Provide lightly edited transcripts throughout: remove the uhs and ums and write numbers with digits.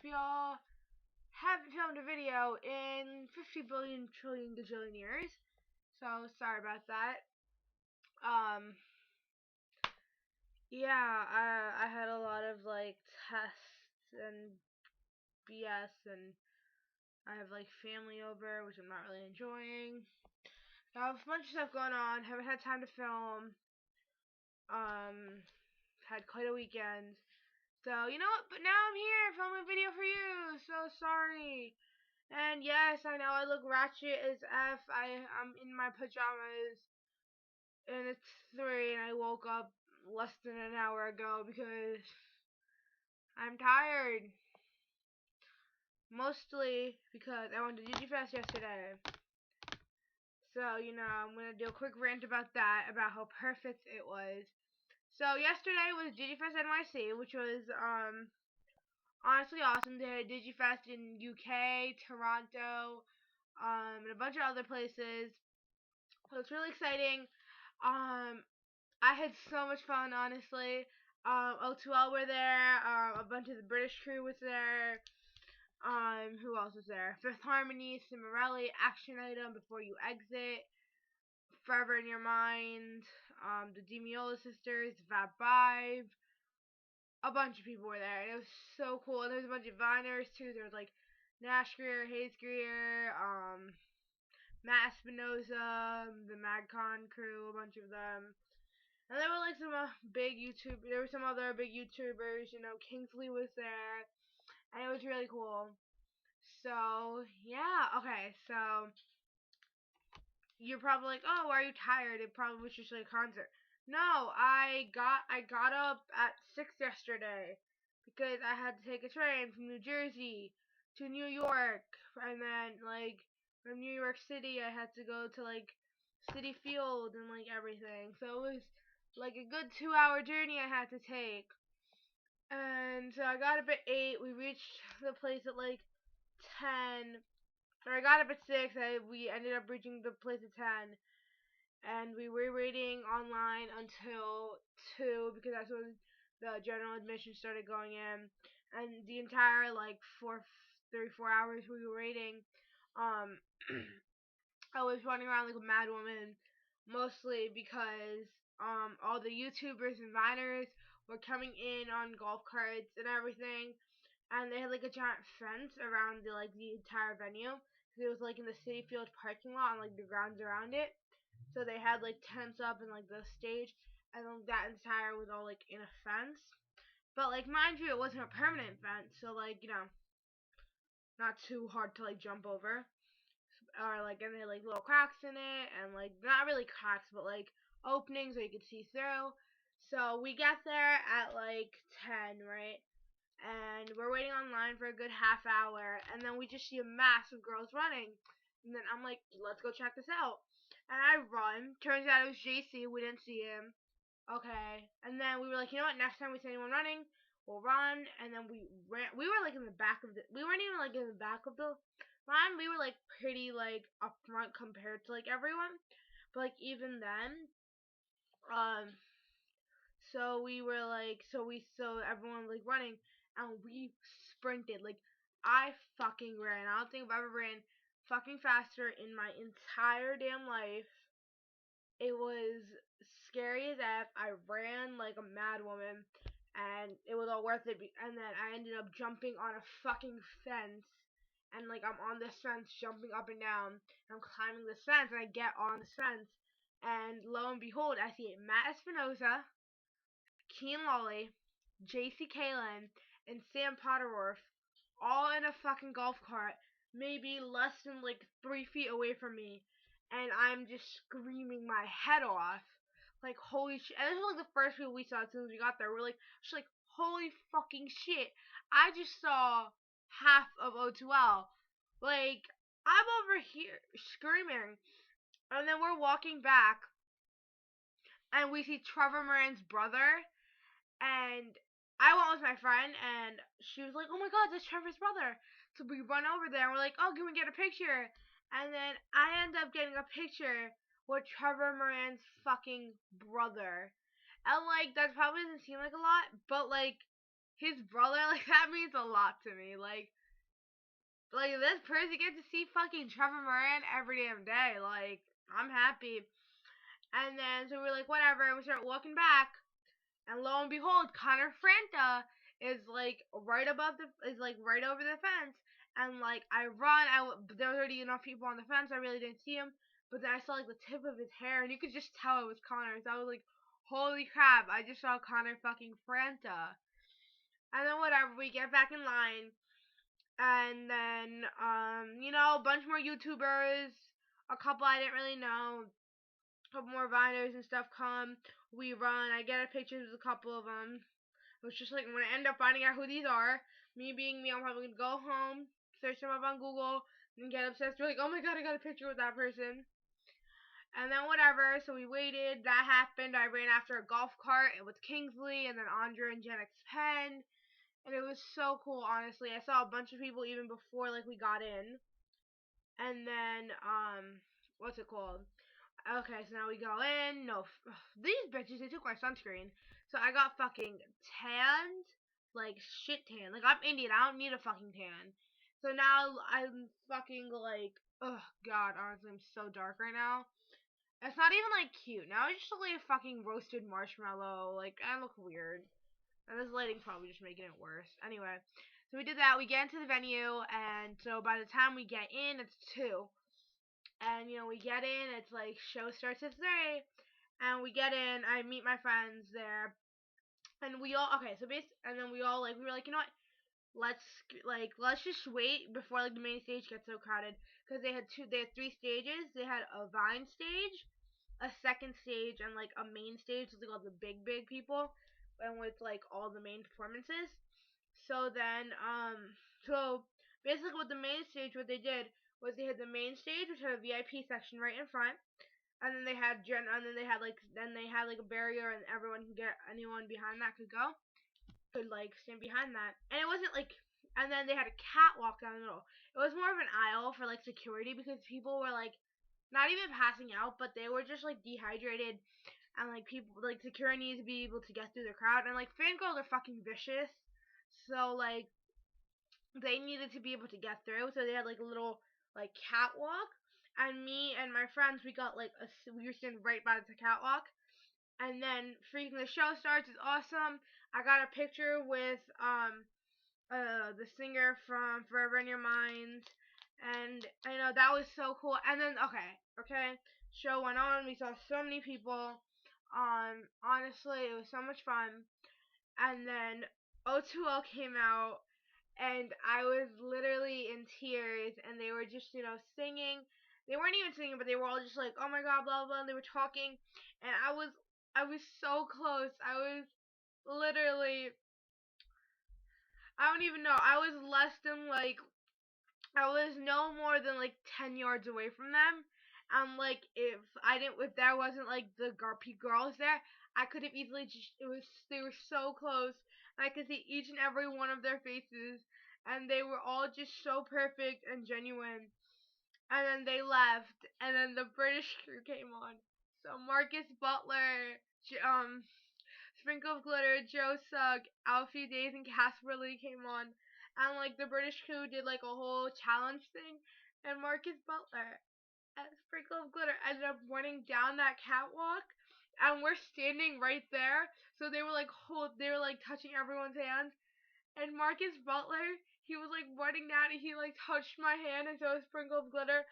y'all haven't filmed a video in 50 billion trillion gajillion years. So sorry about that. Yeah, I had a lot of tests and BS, and I have family over, which I'm not really enjoying. I have a bunch of stuff going on. Haven't had time to film. Had quite a weekend. So you know what? But now I'm here filming a video for you. So sorry. And yes, I know I look ratchet as F. I'm in my pajamas, and it's 3, and I woke up less than an hour ago because I'm tired. Mostly because I went to digifest yesterday. So, I'm going to do a quick rant about that, about how perfect it was. So, yesterday was Digifest NYC, which was, honestly awesome. They had Digifest in UK, Toronto, and a bunch of other places. So it's really exciting. I had so much fun, honestly. O2L were there. A bunch of the British crew was there. Who else was there? Fifth Harmony, Cimarelli, Action Item, Before You Exit, Forever in Your Mind, the Demiola Sisters, Vab Vibe. A bunch of people were there, and it was so cool. And there was a bunch of Viners too. There was Nash Greer, Hayes Greer, Matt Espinoza, the MagCon crew, a bunch of them. And there were some big YouTube. There were some other big YouTubers. Kingsley was there, and it was really cool. So yeah, okay. So you're probably like, oh, why are you tired? It probably was just a concert. No, I got up at 6 yesterday because I had to take a train from New Jersey to New York, and then from New York City I had to go to City Field and everything. So it was a good 2-hour journey I had to take. And so I got up at 8. We reached the place at 10. So I got up at 6. We ended up reaching the place at 10. And we were waiting online until 2 because that's when the general admission started going in. And the entire 4 hours we were waiting, I was running around like a mad woman, mostly because all the YouTubers and Viners were coming in on golf carts and everything, and they had a giant fence around the entire venue because it was in the City Field parking lot and the grounds around it. So they had tents up and the stage, and that entire was all in a fence. But mind you, it wasn't a permanent fence, so not too hard to jump over. Or and they had little cracks in it, and not really cracks, but openings so you could see through. So we got there at 10, right? And we're waiting online for a good half hour, and then we just see a mass of girls running. And then I'm like, let's go check this out. And I run. Turns out it was JC. We didn't see him. Okay. And then we were like, you know what? Next time we see anyone running, we'll run. And then we ran. We were in the back of the. We weren't even in the back of the line. We were pretty up front compared to everyone. But even then, so we were so everyone was running, and we sprinted. I fucking ran. I don't think I've ever ran fucking faster in my entire damn life. It was scary as F. I ran like a mad woman, and it was all worth it. And then I ended up jumping on a fucking fence, and I'm on this fence, jumping up and down. And I'm climbing this fence, and I get on this fence, and lo and behold, I see Matt Espinoza, Keen Lolly, JC Kalen, and Sam Potterworth all in a fucking golf cart, maybe less than 3 feet away from me, and I'm just screaming my head off. Holy shit. And this was the first people we saw as soon as we got there. We're holy fucking shit. I just saw half of O2L. I'm over here screaming. And then we're walking back, and we see Trevor Moran's brother. And I went with my friend, and she was like, oh my god, that's Trevor's brother. So we run over there, and we're like, oh, can we get a picture? And then I end up getting a picture with Trevor Moran's fucking brother. And that probably doesn't seem like a lot, but his brother, like, that means a lot to me. Like this person gets to see fucking Trevor Moran every damn day. Like, I'm happy. And then, so we're like, whatever, and we start walking back, and lo and behold, Connor Franta is like right over the fence, and like there was already enough people on the fence, I really didn't see him, but then I saw like the tip of his hair, and you could just tell it was Connor, so I was like, holy crap, I just saw Connor fucking Franta. And then whatever, we get back in line, and then a bunch more YouTubers, a couple I didn't really know, a couple more Viners and stuff come. We run. I get a picture with a couple of them. It was just like when I end up finding out who these are, me being me, I'm probably gonna go home, search them up on Google, and get obsessed. Be like, oh my god, I got a picture with that person. And then whatever. So we waited. That happened. I ran after a golf cart. It was Kingsley and then Andre and Jenix Penn. And it was so cool, honestly. I saw a bunch of people even before like we got in. And then what's it called? Okay, so now we go in. No, these bitches, they took my sunscreen. So I got fucking tanned, like shit tan. Like, I'm Indian, I don't need a fucking tan. So now I'm fucking like, oh god, honestly, I'm so dark right now. It's not even like cute. Now I just look like a fucking roasted marshmallow. Like, I look weird. And this lighting's probably just making it worse. Anyway, so we did that. We get into the venue, and so by the time we get in, it's 2. And we get in, it's like show starts at 3, and we get in, I meet my friends there, and we all, okay, so and then we all like, we were like, you know what, let's just wait before like the main stage gets so crowded, because they had 3 stages. They had a Vine stage, a second stage, and like a main stage with like all the big people, and with like all the main performances. So then, so basically with the main stage, what they did was they had the main stage, which had a VIP section right in front, and then they had like a barrier, and anyone behind that could like stand behind that, and it wasn't like, and then they had a catwalk down the middle. It was more of an aisle for like security, because people were like not even passing out, but they were just like dehydrated, and like people like security needs to be able to get through the crowd, and like fangirls are fucking vicious, so like they needed to be able to get through, so they had like a little like catwalk, and me and my friends, we were standing right by the catwalk, and then freaking the show starts. It's awesome. I got a picture with the singer from Forever in Your Mind, and I know that was so cool. And then okay, show went on. We saw so many people. Honestly, it was so much fun. And then O2O came out, and I was literally in tears, and they were just, singing. They weren't even singing, but they were all just like, oh my god, blah, blah, and they were talking, and I was so close. I was literally, I don't even know, I was less than like, I was no more than like 10 yards away from them. And like, if there wasn't like the garpy girls there, I could have easily they were so close. I could see each and every one of their faces, and they were all just so perfect and genuine. And then they left, and then the British crew came on. So Marcus Butler, Sprinkle of Glitter, Joe Sugg, Alfie Days, and Casper Lee came on. And like the British crew did like a whole challenge thing, and Marcus Butler and Sprinkle of Glitter ended up running down that catwalk, and we're standing right there. So they were like touching everyone's hands, and Marcus Butler, he was like running down, and he like touched my hand, and so was Sprinkle of Glitter,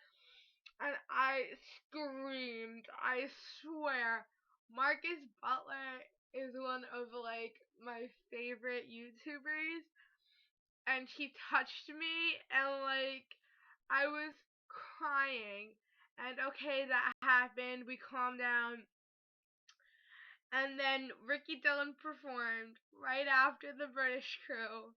and I screamed. I swear, Marcus Butler is one of like my favorite YouTubers, and he touched me, and like I was crying. And okay, that happened. We calmed down, and then Ricky Dillon performed right after the British crew.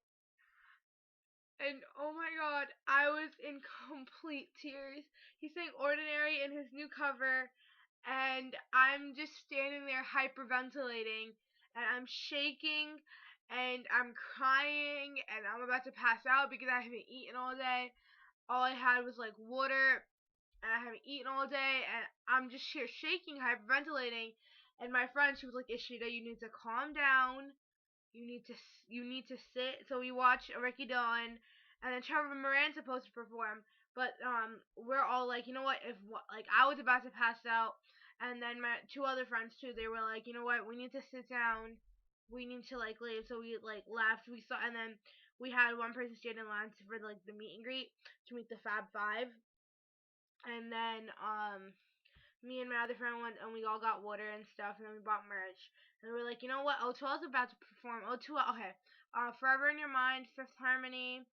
And oh my god, I was in complete tears. He sang Ordinary in his new cover, and I'm just standing there hyperventilating, and I'm shaking, and I'm crying, and I'm about to pass out because I haven't eaten all day. All I had was like water, and I haven't eaten all day, and I'm just here shaking, hyperventilating. And my friend, she was like, Ishida, you need to calm down. you need to sit. So we watch Ricky Dillon, and then Trevor Moran's supposed to perform. But we're all like, you know what? Like I was about to pass out, and then my two other friends too. They were like, you know what? We need to sit down. We need to like leave. So we like left. We saw, and then we had one person stand in line for like the meet and greet to meet the Fab Five, and then me and my other friend went and we all got water and stuff, and then we bought merch. And we were like, you know what? O2L is about to perform. O2L, okay. Forever in Your Mind, Fifth Harmony,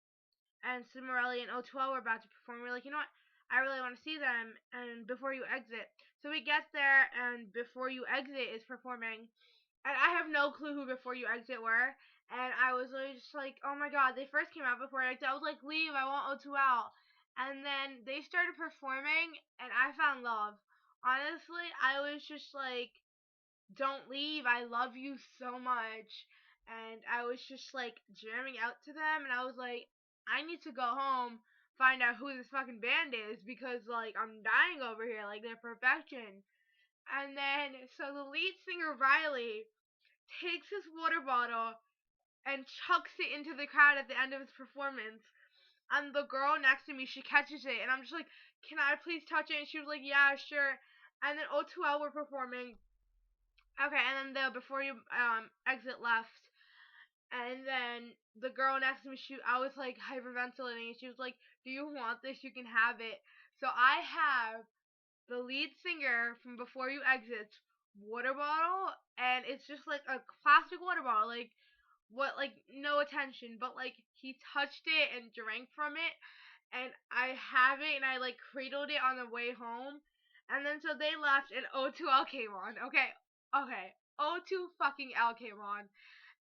and Cimarelli and O2L were about to perform. We were like, you know what? I really want to see them. And Before You Exit. So we get there, and Before You Exit is performing. And I have no clue who Before You Exit were. And I was literally just like, oh my god, they first came out Before I Exit. I was like, leave, I want O2L. And then they started performing, and I found love. Honestly, I was just like, don't leave, I love you so much. And I was just like jamming out to them, and I was like, I need to go home, find out who this fucking band is, because like I'm dying over here, like they're perfection. And then, so the lead singer Riley takes his water bottle and chucks it into the crowd at the end of his performance. And the girl next to me, she catches it, and I'm just like, can I please touch it? And she was like, yeah, sure. And then O2L were performing. Okay, and then the Before You Exit left, and then the girl next to me, I was like hyperventilating, and she was like, do you want this? You can have it. So I have the lead singer from Before You Exit's water bottle, and it's just like a plastic water bottle, like what, like no attention, but like he touched it and drank from it, and I have it, and I like cradled it on the way home, and then so they left, and O2L came on. Okay, O2 fucking L came on,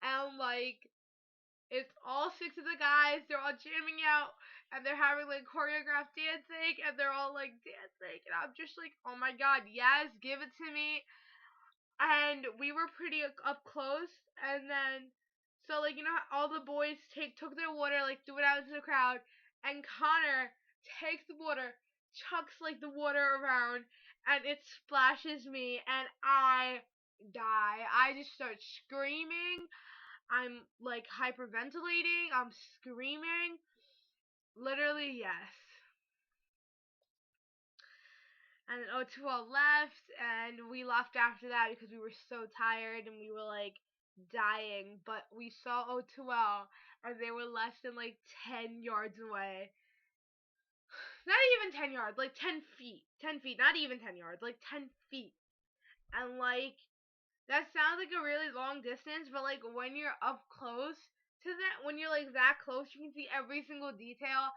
and like it's all six of the guys. They're all jamming out, and they're having like choreographed dancing, and they're all like dancing, and I'm just like, oh my god, yes, give it to me. And we were pretty up close, and then so like, you know how all the boys took their water, like threw it out into the crowd, and Connor takes the water, chucks like the water around, and it splashes me, and I die. I just start screaming. I'm like hyperventilating. I'm screaming. Literally, yes. And then O2L left, and we left after that because we were so tired and we were like dying. But we saw O2L, and they were less than like 10 yards away. Not even 10 yards, like 10 feet. 10 feet, not even 10 yards, like 10 feet. And like, that sounds like a really long distance, but like when you're up close to that, when you're like that close, you can see every single detail,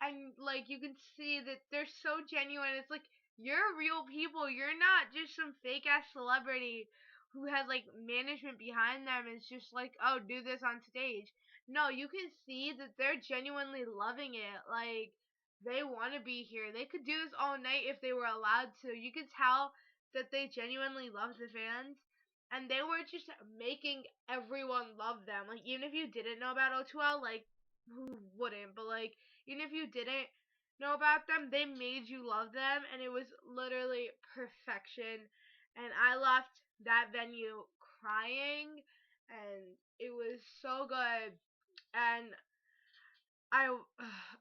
and like you can see that they're so genuine. It's like you're real people. You're not just some fake ass celebrity who has like management behind them. It's just like, oh, do this on stage. No, you can see that they're genuinely loving it. Like they want to be here. They could do this all night if they were allowed to. You could tell that they genuinely love the fans, and they were just making everyone love them. Like even if you didn't know about O2L, like who wouldn't? But like even if you didn't know about them, they made you love them, and it was literally perfection. And I left that venue crying, and it was so good. And I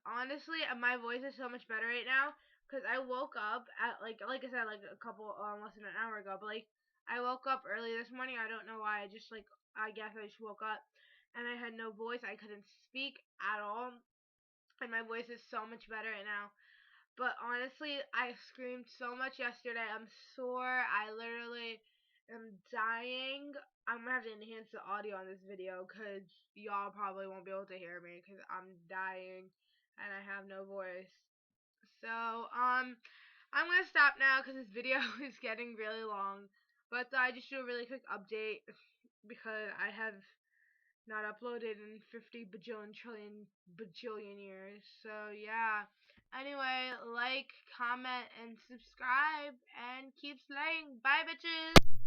honestly, my voice is so much better right now because I woke up at like I said, like a couple less than an hour ago. But like I woke up early this morning. I don't know why. I just like I guess I just woke up and I had no voice. I couldn't speak at all, and my voice is so much better right now. But honestly, I screamed so much yesterday. I'm sore. I literally am dying. I'm gonna have to enhance the audio on this video because y'all probably won't be able to hear me because I'm dying and I have no voice. So, I'm gonna stop now because this video is getting really long. But I just do a really quick update because I have not uploaded in 50 bajillion trillion bajillion years. So yeah. Anyway, like, comment, and subscribe, and keep slaying. Bye, bitches!